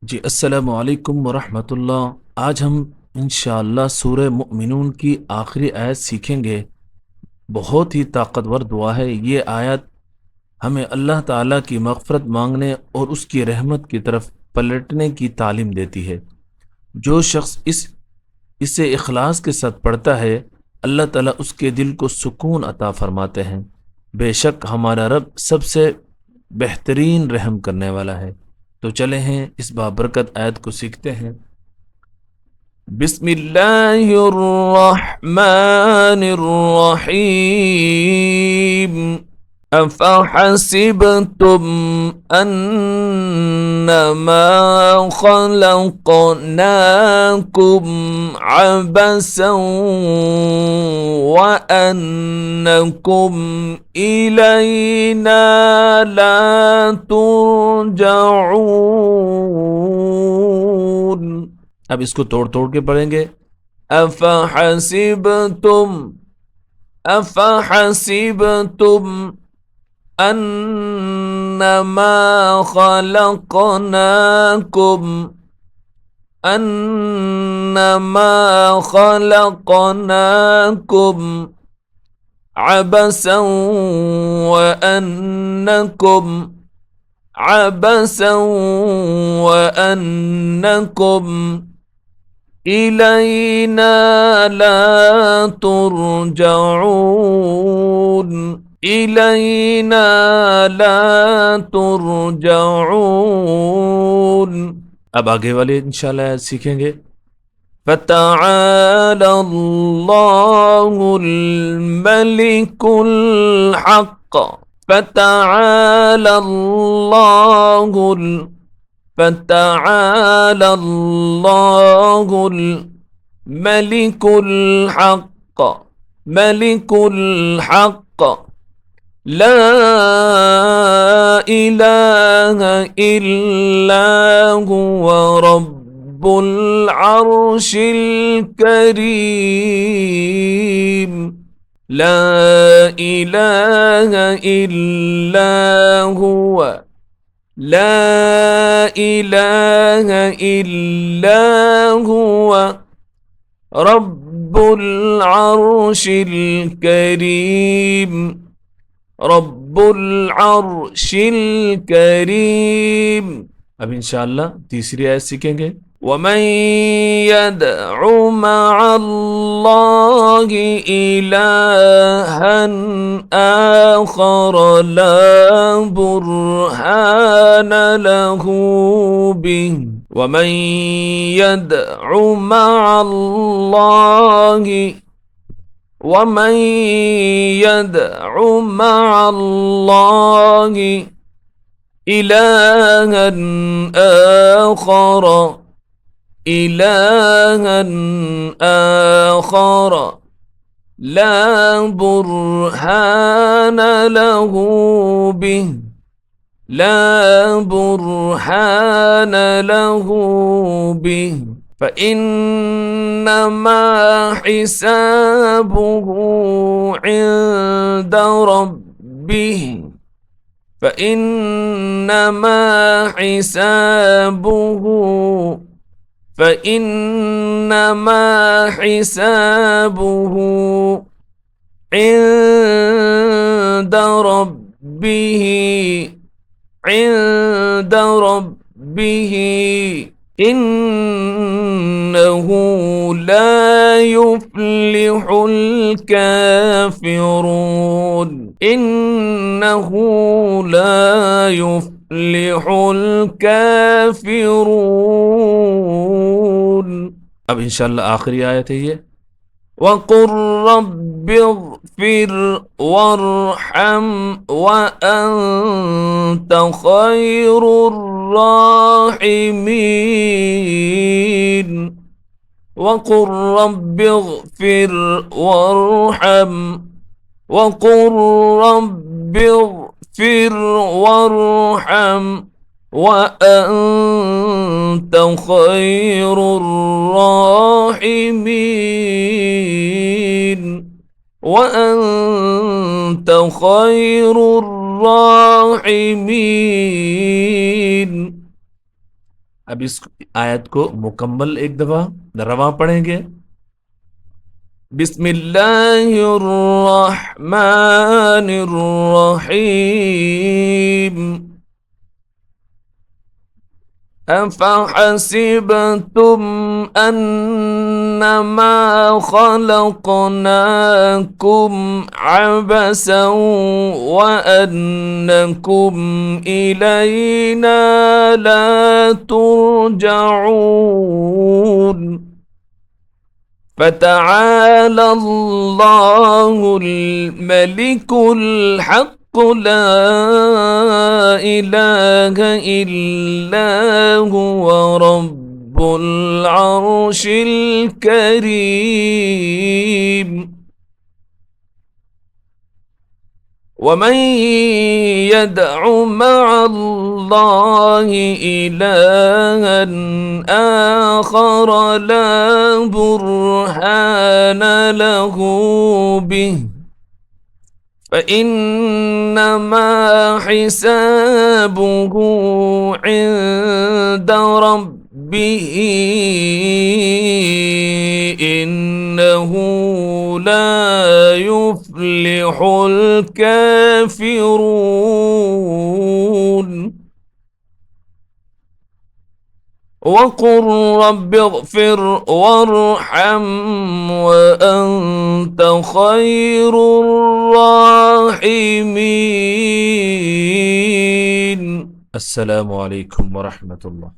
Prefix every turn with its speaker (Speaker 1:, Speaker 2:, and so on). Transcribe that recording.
Speaker 1: जी अस्सलामु अलैकुम वरहमतुल्लाह। आज हम इंशाअल्लाह सूरह मुमिनून की आखिरी आयत सीखेंगे। बहुत ही ताकतवर दुआ है ये आयत। हमें अल्लाह ताला की मग़फ़िरत मांगने और उसकी रहमत की तरफ पलटने की तालीम देती है। जो शख्स इसे इखलास के साथ पढ़ता है, अल्लाह ताला उसके दिल को सुकून अता फरमाते हैं। बेशक हमारा रब सबसे बेहतरीन रहम करने वाला है। तो चले हैं इस बाबरकत आयत को सीखते हैं। बिस्मिल्लाहिर्रहमानिर्रहीम। अफहसिबतुम अन्नमा खलक़नाकुम अबसन व अन्नकुम इलैना ला तुरजऊन। अब इसको तोड़ तोड़ के पढ़ेंगे। अफहसिबतुम अफहसिबतुम अन्नमा खलक़नाकुम अन्नमा खलक़नाकुम अबसन व अन्नकुम अबसन व अन्नकुम इलैना ला तुरजऊन इलैना ला तुरजऊन। अब आगे वाले इंशाल्लाह सीखेंगे। फ़तआला अल्लाहुल मलिकुल हक़ फ़तआला अल्लाहुल فتعالى الله الملك الحق ملك الحق لا إله إلا هو رب العرش الكريم لا إله إلا هو لا إله إلا هو رب العرش الكريم رب العرش الكريم। अब इंशाअल्लाह तीसरी आयत सीखेंगे। वमन यदअु मअल्लाहि इलाहन आखर ला बुरहान लहू बिहि वमन यदअु मअल्लाहि वमन यदअु मअल्लाहि इलाहन आखर إلها آخر لا برهان له به لا برهان له به فإنما حسابه عند ربه فإنما حسابه فإنما حسابه عند ربه عند ربه إنه لا يفلح الكافرون إنه لا يفلح الكافرون। अब इंशाल्लाह आखिरी आयत है ये। वक़ुर रब्बि इग़फ़िर वरहम वअन्त ख़ैरुर राहिमीन वक़ुर रब्बि इग़फ़िर वरहम वक़ुर रब्बि इग़फ़िर वरहम وأنت خير الراحمين وأنت خير الراحمين। अब इस आयत को मुकम्मल एक दफा रवा पढ़ेंगे। बिस्मिल्लाहिर रहमानिर रहीम। أفحسبتم أنما خلقناكم عبثا وأنكم إلينا لا ترجعون فتعالى الله الملك الحق لا إله إلا هو رب العرش الكريم. ومن يدع مع الله إلها آخر لا برهان له به فإنما حسابه عند ربه إنه لا يفلح الكافرون. وقل رب اغفر وارحم وأنت خير الراحمين. السلام عليكم ورحمة الله.